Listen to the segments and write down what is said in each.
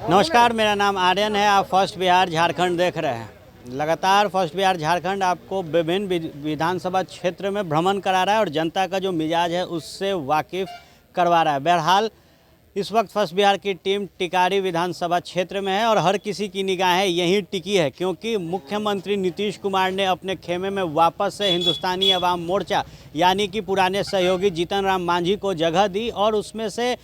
नमस्कार, मेरा नाम आर्यन है। आप फर्स्ट बिहार झारखंड देख रहे हैं। लगातार फर्स्ट बिहार झारखंड आपको विभिन्न विधानसभा क्षेत्र में भ्रमण करा रहा है और जनता का जो मिजाज है उससे वाकिफ़ करवा रहा है। बहरहाल इस वक्त फर्स्ट बिहार की टीम टिकारी विधानसभा क्षेत्र में है और हर किसी की निगाहें यहीं टिकी है, क्योंकि मुख्यमंत्री नीतीश कुमार ने अपने खेमे में वापस से हिंदुस्तानी अवाम मोर्चा यानी कि पुराने सहयोगी जीतन राम मांझी को जगह दी और उसमें से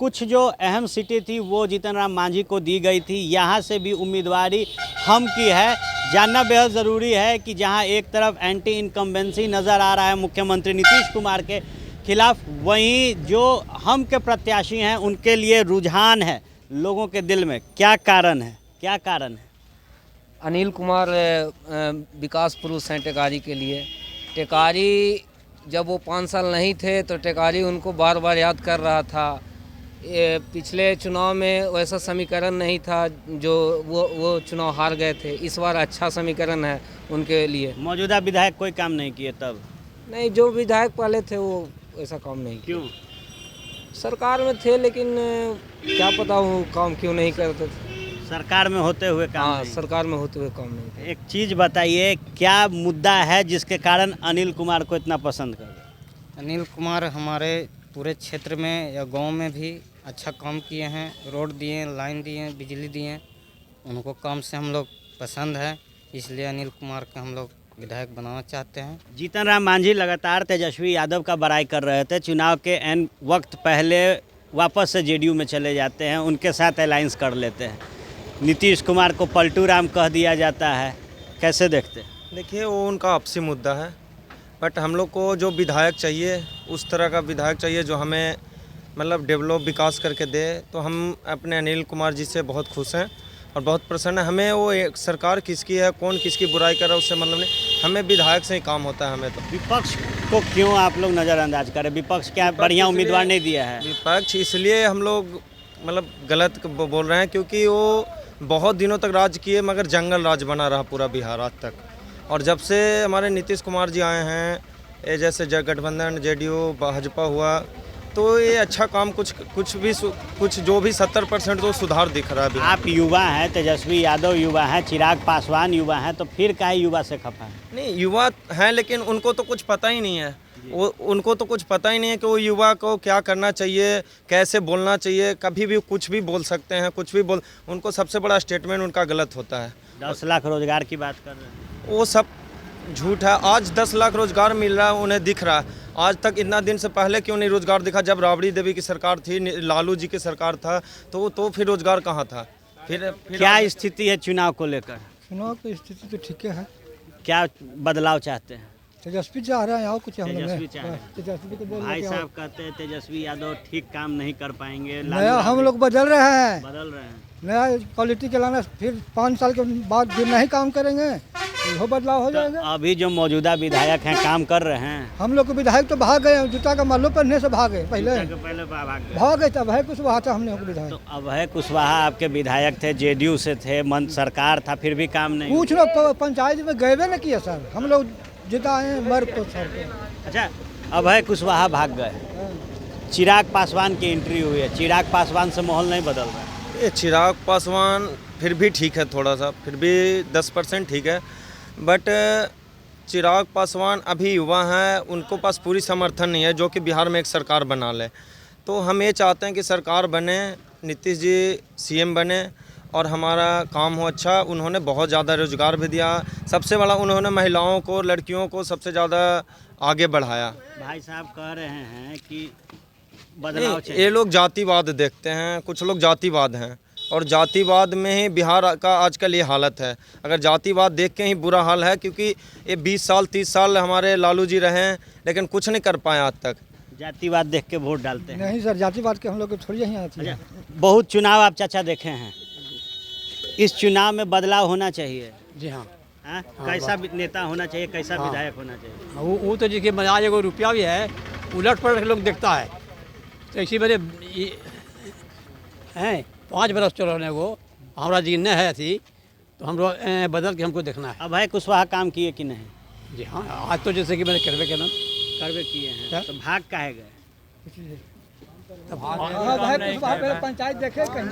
कुछ जो अहम सीटें थी वो जीतन राम मांझी को दी गई थी। यहाँ से भी उम्मीदवारी हम की है। जानना बेहद ज़रूरी है कि जहाँ एक तरफ एंटी इनकम्बेंसी नज़र आ रहा है मुख्यमंत्री नीतीश कुमार के खिलाफ, वहीं जो हम के प्रत्याशी हैं उनके लिए रुझान है लोगों के दिल में। क्या कारण है? अनिल कुमार विकास पुरुष हैं टेकारी के लिए। टेकारी जब वो 5 साल नहीं थे तो टेकारी उनको बार बार याद कर रहा था। पिछले चुनाव में वैसा समीकरण नहीं था जो वो चुनाव हार गए थे। इस बार अच्छा समीकरण है उनके लिए। मौजूदा विधायक कोई काम नहीं किए तब? नहीं, जो विधायक पहले थे वो ऐसा काम नहीं किया। क्यों? सरकार में थे लेकिन क्या पता वो काम क्यों नहीं करते थे। सरकार में होते हुए काम हाँ, नहीं। सरकार में होते हुए काम नहीं किया। एक चीज़ बताइए, क्या मुद्दा है जिसके कारण अनिल कुमार को इतना पसंद कर? अनिल कुमार हमारे पूरे क्षेत्र में या गांव में भी अच्छा काम किए हैं। रोड दिए, लाइन दिए, बिजली दिए। उनको काम से हम लोग पसंद है, इसलिए अनिल कुमार को हम लोग विधायक बनाना चाहते हैं। जीतन राम मांझी लगातार तेजस्वी यादव का बड़ाई कर रहे थे। चुनाव के एन वक्त पहले वापस से जेडीयू में चले जाते हैं, उनके साथ अलायंस कर लेते हैं। नीतीश कुमार को पलटू राम कह दिया जाता है, कैसे देखते हैं? देखिए, वो उनका आपसी मुद्दा है, बट हम लोग को जो विधायक चाहिए उस तरह का विधायक चाहिए जो हमें मतलब डेवलप विकास करके दे। तो हम अपने अनिल कुमार जी से बहुत खुश हैं और बहुत प्रसन्न है। हमें वो एक सरकार किसकी है, कौन किसकी बुराई कर रहा है उससे मतलब नहीं, हमें विधायक से ही काम होता है। हमें तो विपक्ष को क्यों आप लोग नज़रअंदाज करें? विपक्ष क्या बढ़िया उम्मीदवार नहीं दिया है? विपक्ष इसलिए हम लोग मतलब गलत बोल रहे हैं क्योंकि वो बहुत दिनों तक राज किए मगर जंगल राज बना रहा पूरा बिहार आज तक। और जब से हमारे नीतीश कुमार जी आए हैं, ये जैसे गठबंधन जेडीयू भाजपा हुआ, तो ये अच्छा काम कुछ जो भी 70% तो सुधार दिख रहा है। आप युवा हैं, तेजस्वी यादव युवा हैं, चिराग पासवान युवा हैं, तो फिर काहे युवा से खफा है? नहीं, युवा हैं लेकिन उनको तो कुछ पता ही नहीं है। उनको तो कुछ पता ही नहीं है कि वो युवा को क्या करना चाहिए, कैसे बोलना चाहिए। कभी भी कुछ भी बोल सकते हैं, कुछ भी बोल। उनको सबसे बड़ा स्टेटमेंट उनका गलत होता है। 10 लाख रोजगार की बात कर रहे हैं, वो सब झूठ है। आज 10 लाख रोजगार मिल रहा है, उन्हें दिख रहा है। आज तक इतना दिन से पहले क्यों नहीं रोजगार दिखा? जब राबड़ी देवी की सरकार थी, लालू जी की सरकार था, तो फिर रोजगार कहाँ था? फिर क्या स्थिति है चुनाव को लेकर? चुनाव की स्थिति तो ठीक है। क्या बदलाव चाहते हैं? तेजस्वी चाह रहे हैं और कुछ हम लोग तेजस्वी चाह रहे हैं। तेजस्वी को बोल भाई रहे साहब कहते हैं तेजस्वी यादव ठीक काम नहीं कर पाएंगे। नया हम लोग बदल रहे हैं, बदल रहे हैं। नया क्वालिटी के लाना। फिर 5 साल के बाद फिर नहीं काम करेंगे, वो बदलाव हो जाएगा। अभी जो मौजूदा विधायक हैं काम कर रहे हैं। हम लोग के विधायक तो भाग गए, जूता का मालो पहनने से भाग गए। पहले भाग गए तब है कुछ वहाँ था हम लोग विधायक। तो अभय कुशवाहा आपके विधायक थे, जेडीयू से थे, सरकार था, फिर भी काम नहीं। कुछ लोग पंचायत में गए न किए सर, हम लोग जिता है मर को सर। अच्छा, अभय कुशवाहा भाग गए, चिराग पासवान की एंट्री हुई है। चिराग पासवान से माहौल नहीं बदल रहा है? ये चिराग पासवान फिर भी ठीक है, थोड़ा सा फिर भी 10% ठीक है, बट चिराग पासवान अभी युवा हैं, उनको पास पूरी समर्थन नहीं है जो कि बिहार में एक सरकार बना ले। तो हम ये चाहते हैं कि सरकार बने, नीतीश जी सीएम बने और हमारा काम हो अच्छा। उन्होंने बहुत ज़्यादा रोजगार भी दिया। सबसे बड़ा उन्होंने महिलाओं को, लड़कियों को सबसे ज़्यादा आगे बढ़ाया। भाई साहब कह रहे हैं कि बदलाव चाहिए। ये लोग जातिवाद देखते हैं, कुछ लोग जातिवाद हैं और जातिवाद में ही बिहार का आजकल ये हालत है। अगर जातिवाद देख के ही बुरा हाल है, क्योंकि ये 20 साल 30 साल हमारे लालू जी रहे हैं लेकिन कुछ नहीं कर पाए आज तक। जातिवाद देख के वोट डालते हैं? नहीं सर, जातिवाद के हम लोग थोड़ी यहीं आती है। बहुत चुनाव आप चाचा देखे हैं, इस चुनाव में बदलाव होना चाहिए। जी हाँ। कैसा नेता होना चाहिए, कैसा विधायक होना चाहिए? वो तो जिसके मजाज एगो रुपया भी है, उलट पलट के लोग देखता है। तो इसी मेरे हैं 5 बरस चल को हमारा जीने है थी, तो हम लोग बदल के हमको देखना है। अभय कुशवाहा काम किए कि नहीं? जी हाँ, आज तो जैसे कि मैंने करवे के ना करवे किए हैं, तो भाग काहे गए? हाँ भाई कुछ वहाँ पे पंचायत देखे कहीं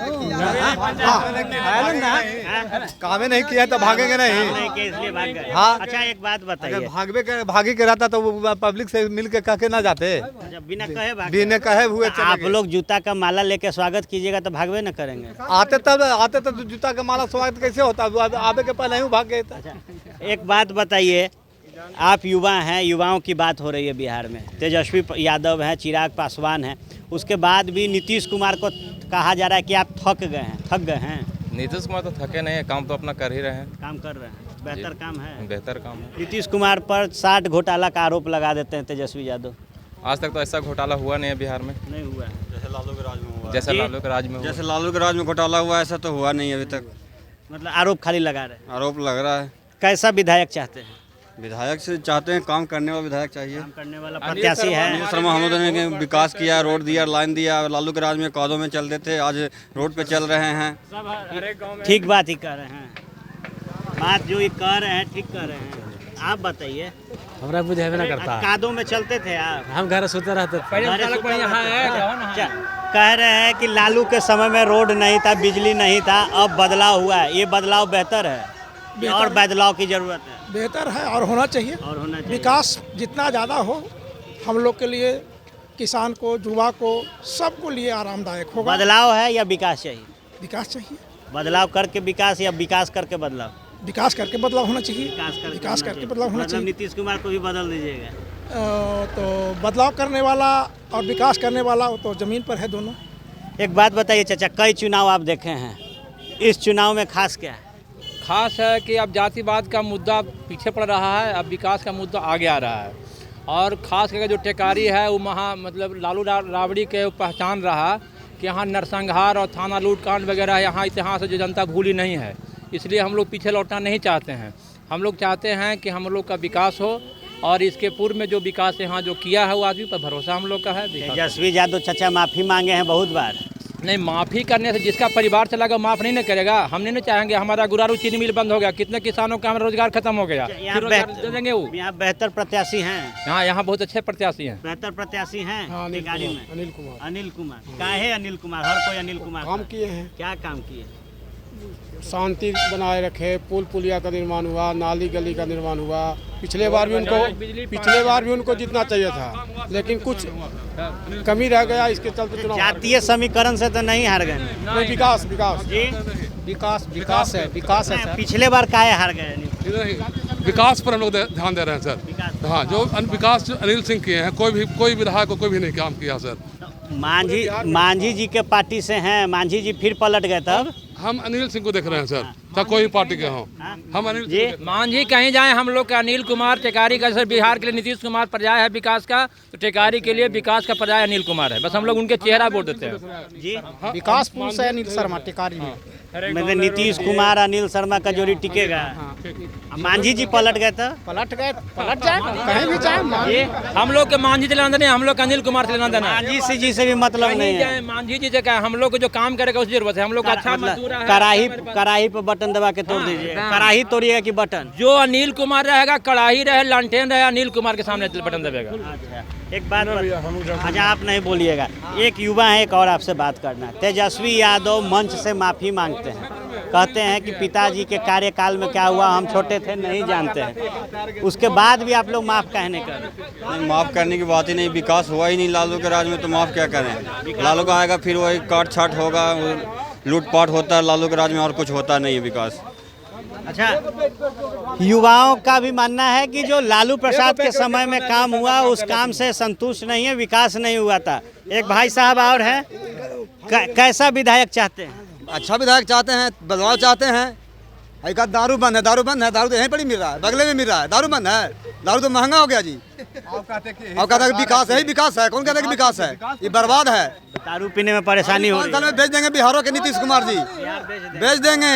कामे नहीं किया तो भागेंगे नहीं। नहीं कि इसलिए भाग गए। हाँ। अच्छा एक बात अगर बताइए, भागी के रहता तो वो पब्लिक से मिल के कह के ना जाते, जब बिना कहे भाग बिना कहे हुए चले आप गए। लोग जूता का माला लेके स्वागत कीजिएगा तो भागवे न करेंगे। आते तो जूता का माला स्वागत कैसे होता, आवे के पहले ही भाग गए थे। एक बात बताइए, आप युवा हैं, युवाओं की बात हो रही है बिहार में, तेजस्वी यादव हैं, चिराग पासवान हैं, उसके बाद भी नीतीश कुमार को कहा जा रहा है कि आप थक गए हैं। नीतीश कुमार तो थके नहीं है, काम तो अपना कर ही रहे हैं। काम कर रहे हैं, बेहतर काम है। बेहतर काम है। नीतीश कुमार पर 60 घोटाला का आरोप लगा देते हैं तेजस्वी यादव। आज तक तो ऐसा घोटाला हुआ नहीं है बिहार में, नहीं हुआ है। जैसे लालू के राज में हुआ। जैसे लालू के राज में घोटाला हुआ ऐसा तो हुआ नहीं अभी तक। मतलब आरोप खाली लगा रहे हैं। आरोप लग रहा है। कैसा विधायक चाहते हैं? विधायक से चाहते हैं काम करने वाला विधायक चाहिए। काम करने वाला प्रत्याशी है। अनिल शर्मा हम लोगों ने विकास किया, रोड दिया, लाइन दिया। लालू के राज में कादों में चलते थे, आज रोड पे चल रहे हैं। ठीक बात ही कर रहे हैं, बात जो ये कह रहे हैं ठीक कर रहे हैं। आप बताइए, हमारा बुझेबे ना करता। कादों में चलते थे आप? हम घर सोते रहते थे। अच्छा, कह रहे हैं कि लालू के समय में रोड नहीं था, बिजली नहीं था, अब बदलाव हुआ है। ये बदलाव बेहतर है और बदलाव की जरूरत है? बेहतर है और होना चाहिए। और होना चाहिए। विकास जितना ज़्यादा हो हम लोग के लिए, किसान को, युवा को, सबको लिए आरामदायक होगा। बदलाव है या विकास चाहिए? विकास चाहिए। बदलाव करके विकास या विकास करके बदलाव? विकास करके बदलाव होना चाहिए। विकास करके बदलाव होना मतलब चाहिए। नीतीश कुमार को भी बदल दीजिएगा? तो बदलाव करने वाला और विकास करने वाला वो तो ज़मीन पर है दोनों। एक बात बताइए चाचा, कई चुनाव आप देखे हैं, इस चुनाव में खास क्या है? खास है कि अब जातिवाद का मुद्दा पीछे पड़ रहा है, अब विकास का मुद्दा आगे आ रहा है। और ख़ास करके जो टेकारी है वो मतलब लालू राबड़ी के पहचान रहा कि यहाँ नरसंहार और थाना लूटकांड वगैरह यहाँ इतिहास जो जनता भूली नहीं है, इसलिए हम लोग पीछे लौटना नहीं चाहते हैं। हम लोग चाहते हैं कि हम लोग का विकास हो और इसके पूर्व में जो विकास यहाँ जो किया है वो आदमी पर भरोसा हम लोग का है। तेजस्वी यादव चाचा माफ़ी मांगे हैं बहुत बार। नहीं, माफ़ी करने से जिसका परिवार चला गया माफ़ नहीं ना करेगा। हमने नहीं चाहेंगे हमारा गुरारू चीनी मिल बंद हो गया, कितने किसानों का हमारा रोजगार खत्म हो गया, दे देंगे वो। यहाँ बेहतर प्रत्याशी हैं? यहाँ बहुत अच्छे प्रत्याशी हैं। बेहतर प्रत्याशी हैं टिकारी में? अनिल कुमार। अनिल कुमार काहे अनिल कुमार? हर कोई अनिल कुमार काम किए हैं। क्या काम किए? शांति बनाए रखे, पुल पुलिया का निर्माण हुआ, नाली गली का निर्माण हुआ। पिछले बार भी उनको जीतना चाहिए था, लेकिन कुछ कमी रह गया, इसके चलते चुनाव। जातीय समीकरण से तो नहीं हार गए? नहीं, विकास जी विकास है सर। पिछले बार काहे हार गए अनिल? विकास पर हम लोग ध्यान दे रहे हैं सर। हाँ, जो विकास अनिल सिंह किए हैं, कोई विधायक को कोई भी नहीं काम किया सर। मांझी जी के पार्टी से हैं, मांझी जी फिर पलट गए, तब हम अनिल सिंह को देख रहे हैं सर, चाहे कोई पार्टी के हों। हम अनिल जी मांझी कहीं जाए, हम लोग का अनिल कुमार टेकारी का सर बिहार के लिए नीतीश कुमार पर्याय है विकास का, तो टेकारी के लिए विकास का पर्याय अनिल कुमार है। बस हम लोग उनके चेहरा वोट देते हैं जी। विकास पुरुष है अनिल शर्मा टेकारी में। मतलब नीतीश कुमार अनिल शर्मा का जोड़ी टिकेगा। मांझी जी पलट गए तो पलट जाए, कहीं भी जाए। हम लोग के मांझी से लेना देना, हम लोग का अनिल कुमार से लेना देना। मांझी जी से भी मतलब नहीं है। मांझी जी से क्या, हम लोग को जो काम करेगा उसकी जरूरत है। हम लोग का अच्छा मजदूर है। कढ़ाई पे बटन दबा के तोड़ दीजिए। कढ़ाई तोड़िएगा कि बटन? जो अनिल कुमार रहेगा, कढ़ाई रहे, लालटेन रहे, अनिल कुमार के सामने बटन दबेगा। अच्छा, एक बात अच्छा आप नहीं बोलिएगा, एक युवा है, एक और आपसे बात करना है। तेजस्वी यादव मंच से माफ़ी मांगते हैं, कहते हैं कि पिताजी के कार्यकाल में क्या हुआ हम छोटे थे नहीं जानते हैं, उसके बाद भी आप लोग माफ़ कहने कर? नहीं, माफ़ करने की बात ही नहीं, विकास हुआ ही नहीं लालू के राज में, तो माफ़ क्या करें। लालू का आएगा फिर वही काट छाट होगा, लूटपाट होता है लालू के राज में, और कुछ होता नहीं है विकास। अच्छा, युवाओं का भी मानना है कि जो लालू प्रसाद के समय में काम हुआ उस काम से संतुष्ट नहीं है, विकास नहीं हुआ था। एक भाई साहब और है, कैसा विधायक चाहते हैं? अच्छा विधायक चाहते हैं, बदलाव चाहते हैं। एक दारू बंद है, दारू तो यहीं पर ही मिल रहा है, बगले में मिल रहा है। दारू बंद है, दारू तो महंगा हो गया जी। और कहते हैं विकास है, विकास है, कौन कहता है कि विकास है? ये बर्बाद है। दारू पीने में परेशानी हो रही है। भेज देंगे बिहारों के नीतीश कुमार जी, भेज देंगे।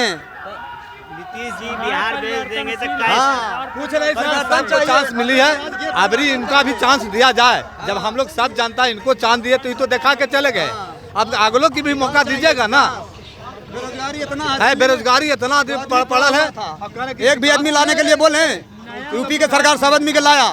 नीतीश जी बिहार भेज देंगे तो पूछ रहे चांस मिली है, अबरी इनका भी चांस दिया जाए। जब हम लोग सब जनता इनको चांस दिए तो ये तो दिखा के चले गए, अब आगे लोग की भी मौका दीजिएगा ना। बेरोजगारी इतना पड़ल है, एक भी आदमी लाने के लिए बोले, यूपी के सरकार सब आदमी के लाया,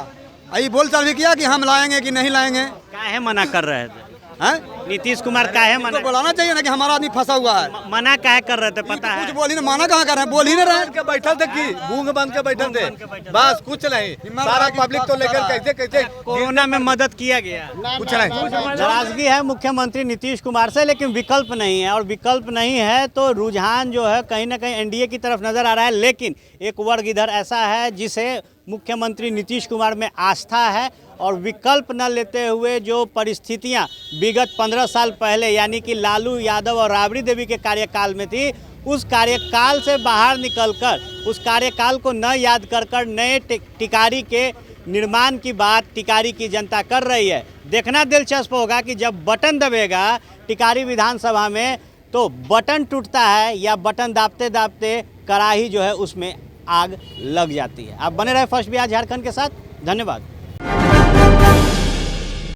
यही बोल चाल भी किया कि हम लाएंगे कि नहीं लाएंगे। काहे मना कर रहे थे? हैं? नीतीश कुमार काहे इनको मना बुलाना चाहिए ना कि हमारा आदमी फंसा हुआ है। मना काहे कर रहे थे पता है? कुछ बोली ना, माना कहाँ कर रहे हैं, बोल ही नहीं रहे हैं। बैठल थे कि गूंग बन के बैठल थे, बस कुछ नहीं। सारा पब्लिक तो लेकर कैसे कैसे कोरोना में मदद किया गया, कुछ नहीं। नाराजगी है मुख्यमंत्री नीतीश कुमार से, लेकिन विकल्प नहीं है, और विकल्प नहीं है तो रुझान जो है कहीं ना कहीं एनडीए की तरफ नजर आ रहा है। लेकिन एक वर्ग इधर ऐसा है जिसे मुख्यमंत्री नीतीश कुमार में आस्था है, और विकल्प न लेते हुए जो परिस्थितियां विगत 15 साल पहले यानी कि लालू यादव और राबड़ी देवी के कार्यकाल में थी, उस कार्यकाल से बाहर निकलकर उस कार्यकाल को न याद कर नए टिकारी के निर्माण की बात टिकारी की जनता कर रही है। देखना दिलचस्प होगा कि जब बटन दबेगा टिकारी विधानसभा में तो बटन टूटता है या बटन दाबते दाबते कड़ाही जो है उसमें आग लग जाती है। आप बने रहे फर्स्ट बिहार झारखंड के साथ। धन्यवाद।